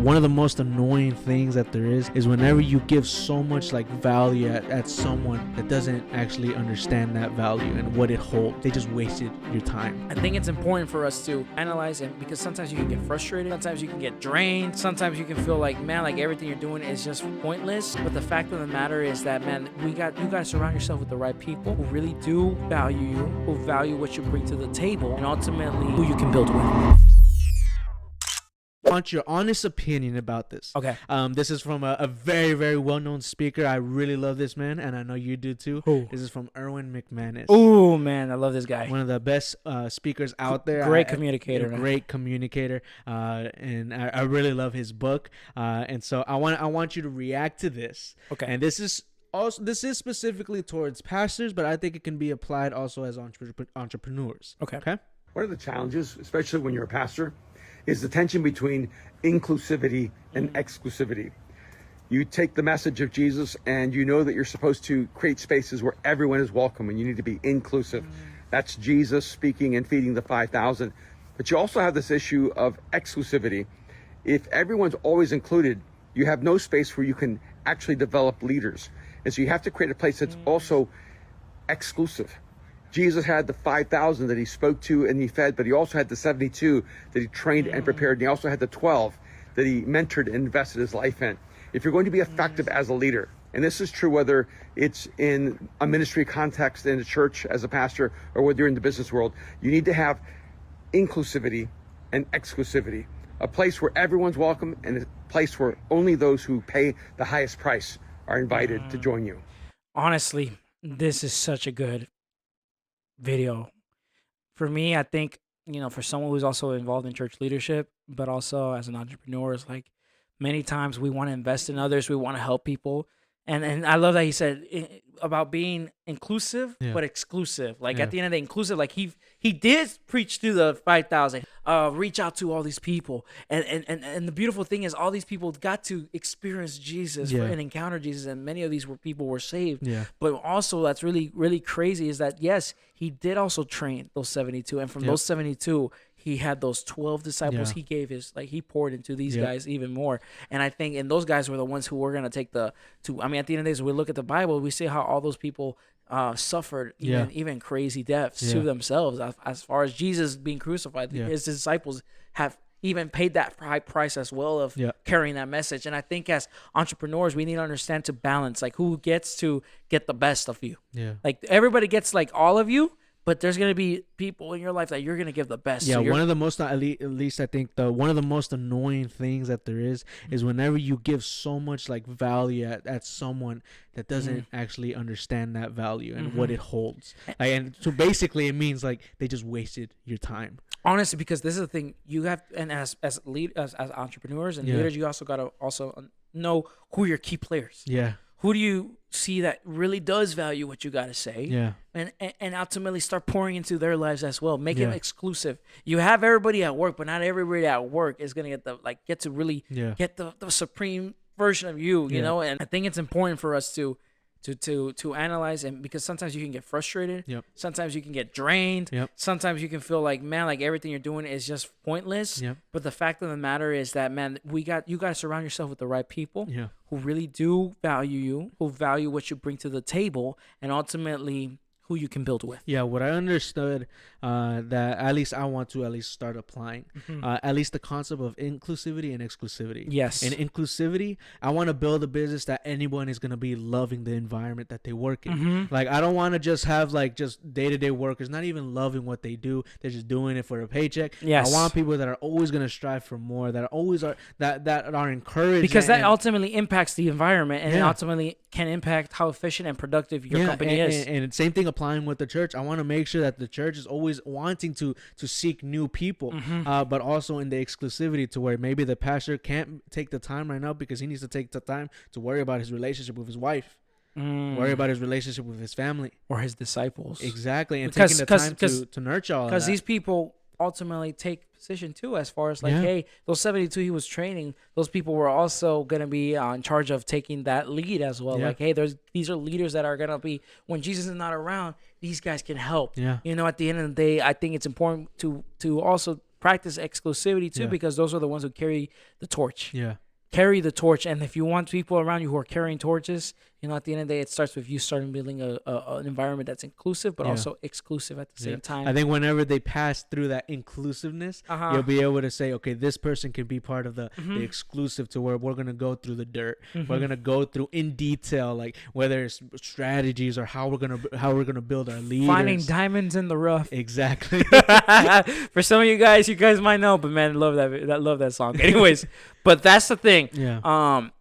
one of the most annoying things that there is whenever you give so much like value at someone that doesn't actually understand that value and what it holds. They just wasted your time. I think it's important for us to analyze it, because sometimes you can get frustrated, sometimes you can get drained, sometimes you can feel like, man, like everything you're doing is just pointless. But the fact of the matter is that, man, you got to surround yourself with the right people who really do value you, who value what you bring to the table, and ultimately who you can build with. I want your honest opinion about this. Okay. This is from a very, very well-known speaker. I really love this man, and I know you do too. Who? This is from Erwin Mcmanus. Oh, man, I love this guy. One of the best speakers out there. Great communicator. Great communicator. And I really love his book. And so I want you to react to this. Okay. And this is specifically towards pastors, but I think it can be applied also as entrepreneurs. Okay. Okay. One of the challenges, especially when you're a pastor, is the tension between inclusivity and exclusivity. You take the message of Jesus and you know that you're supposed to create spaces where everyone is welcome and you need to be inclusive. That's Jesus speaking and feeding the 5,000. But you also have this issue of exclusivity. If everyone's always included, you have no space where you can actually develop leaders. And so you have to create a place that's also exclusive. Jesus had the 5,000 that he spoke to and he fed, but he also had the 72 that he trained and prepared. And he also had the 12 that he mentored and invested his life in. If you're going to be effective as a leader, and this is true whether it's in a ministry context in a church as a pastor or whether you're in the business world, you need to have inclusivity and exclusivity. A place where everyone's welcome and a place where only those who pay the highest price are invited to join you. Honestly, this is such a good video. For me, I think, for someone who's also involved in church leadership, but also as an entrepreneur, is like many times we want to invest in others, we want to help people. And I love that he said about being inclusive, but exclusive. Like at the end of the day, inclusive, like he did preach to the 5,000, reach out to all these people. And the beautiful thing is all these people got to experience Jesus and encounter Jesus. And many of these people were saved. Yeah. But also that's really, really crazy is that, yes, he did also train those 72. And from those 72, he had those 12 disciples. He gave he poured into these guys even more. And I think, and those guys were the ones who were going to take at the end of the day, as we look at the Bible, we see how all those people suffered even crazy deaths to themselves. As far as Jesus being crucified, his disciples have even paid that high price as well of carrying that message. And I think as entrepreneurs, we need to understand to balance, like who gets to get the best of you. Yeah. Like everybody gets like all of you, but there's going to be people in your life that you're going to give the best. Yeah, one of the most, at least I think, one of the most annoying things that there is whenever you give so much like value at someone that doesn't actually understand that value and what it holds. And so basically it means like they just wasted your time. Honestly, because this is the thing you have, and as entrepreneurs and leaders, you also got to know who your key players. Yeah. Who do you see that really does value what you got to say? Yeah. And ultimately start pouring into their lives as well. Make it exclusive. You have everybody at work, but not everybody at work is going to get to really get the supreme version of you, you know? And I think it's important for us to analyze, and because sometimes you can get frustrated, sometimes you can get drained, sometimes you can feel like, man, like everything you're doing is just pointless. But the fact of the matter is that, man, you got to surround yourself with the right people who really do value you, who value what you bring to the table, and ultimately who you can build with. Yeah, what I understood that at least I want to start applying, at least the concept of inclusivity and exclusivity. Yes. And inclusivity, I want to build a business that anyone is going to be loving the environment that they work in. Like, I don't want to just have like just day-to-day workers not even loving what they do. They're just doing it for a paycheck. Yes. I want people that are always going to strive for more, that are encouraged. Because that ultimately impacts the environment, and it ultimately can impact how efficient and productive your company is. And same thing applying with the church. I want to make sure that the church is always wanting to seek new people, but also in the exclusivity to where maybe the pastor can't take the time right now because he needs to take the time to worry about his relationship with his wife, worry about his relationship with his family or his disciples. Exactly. And taking the time to nurture all of that. Because these people ultimately take position too, as far as like, hey, those 72 he was training, those people were also going to be in charge of taking that lead as well. Like, hey, these are leaders that are going to be, when Jesus is not around, these guys can help. At the end of the day, I think it's important to also practice exclusivity too, Yeah. because those are the ones who carry the torch. Yeah. Carry the torch. And if you want people around you who are carrying torches, you know, at the end of the day, it starts with you starting building an environment that's inclusive, but Yeah. also exclusive at the same time. I think whenever they pass through that inclusiveness, you'll be able to say, okay, this person can be part of the exclusive, to where we're going to go through the dirt. We're going to go through in detail, like whether it's strategies or how we're going to build our leaders. Finding diamonds in the rough. Exactly. For some of you guys might know, but man, love that song. Anyways, but that's the thing. Yeah.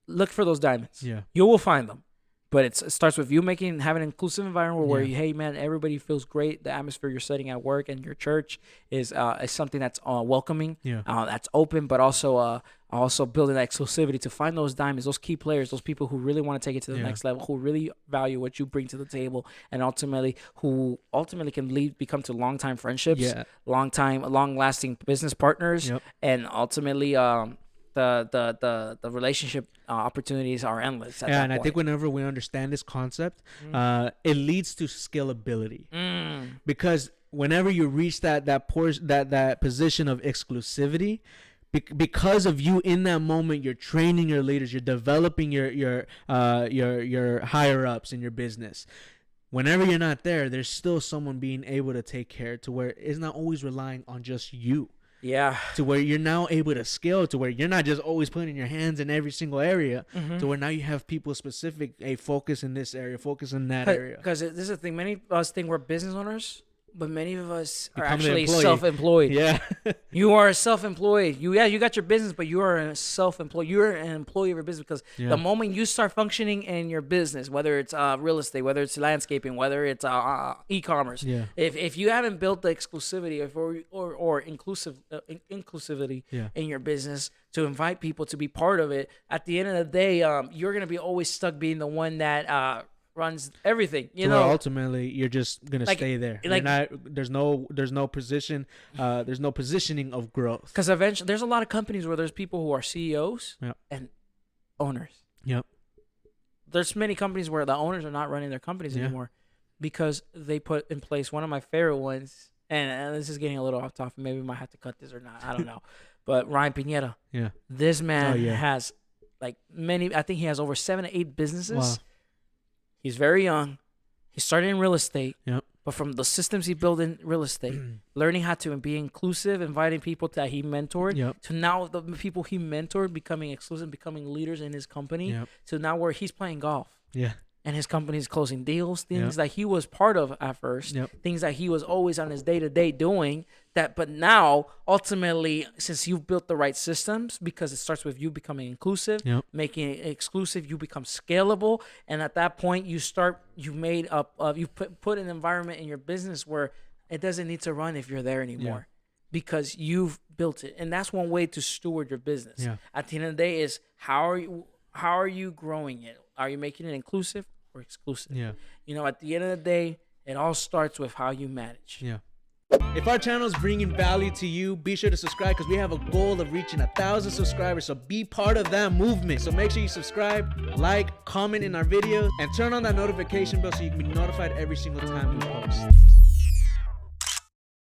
Look for those diamonds. Yeah. You will find them. But it starts with you having an inclusive environment where Yeah. hey man, everybody feels great. The atmosphere you're setting at work and your church is something that's welcoming, Yeah. that's open, but also building that exclusivity to find those diamonds, those key players, those people who really want to take it to the next level, who really value what you bring to the table, and ultimately can become to long-time friendships, long-lasting business partners, and ultimately the relationship opportunities are endless. At that and point. I think whenever we understand this concept, it leads to scalability, because whenever you reach that position of exclusivity, because of you in that moment, you're training your leaders, you're developing your higher ups in your business. Whenever you're not there, there's still someone being able to take care, to where it's not always relying on just you. Yeah. To where you're now able to scale, to where you're not just always putting your hands in every single area, to where now you have people specific, focus in this area, focus in that area. Because this is the thing, many of us think we're business owners, but many of us are Become an actually employee. self-employed. Yeah. You are self-employed. You got your business, but you are a self-employed. You're an employee of your business, because the moment you start functioning in your business, whether it's real estate, whether it's landscaping, whether it's e-commerce, if you haven't built the exclusivity or inclusivity in your business to invite people to be part of it, at the end of the day, you're gonna be always stuck being the one that runs everything. You know, ultimately you're just gonna stay there. You're not, there's no position, there's no positioning of growth. Because eventually, there's a lot of companies where there's people who are CEOs and owners. Yep. There's many companies where the owners are not running their companies anymore, because they put in place one of my favorite ones. And this is getting a little off topic. Maybe we might have to cut this or not. I don't know. But Ryan Pineda. Yeah. This man has I think he has over 7 to 8 businesses. Wow. He's very young. He started in real estate. Yep. But from the systems he built in real estate, learning how to be inclusive, inviting people that he mentored, to now the people he mentored becoming exclusive, becoming leaders in his company, to now where he's playing golf. Yeah. And his company is closing deals, things that he was part of at first, things that he was always on his day-to-day doing. But now, ultimately, since you've built the right systems, because it starts with you becoming inclusive, making it exclusive, you become scalable, and at that point, you put an environment in your business where it doesn't need to run if you're there anymore, because you've built it, and that's one way to steward your business. At the end of the day, is how are you growing it? Are you making it inclusive or exclusive? You know, at the end of the day, it all starts with how you manage. If our channel is bringing value to you, be sure to subscribe, because we have a goal of reaching 1,000 subscribers. So be part of that movement. So make sure you subscribe, like, comment in our videos, and turn on that notification bell so you can be notified every single time we post.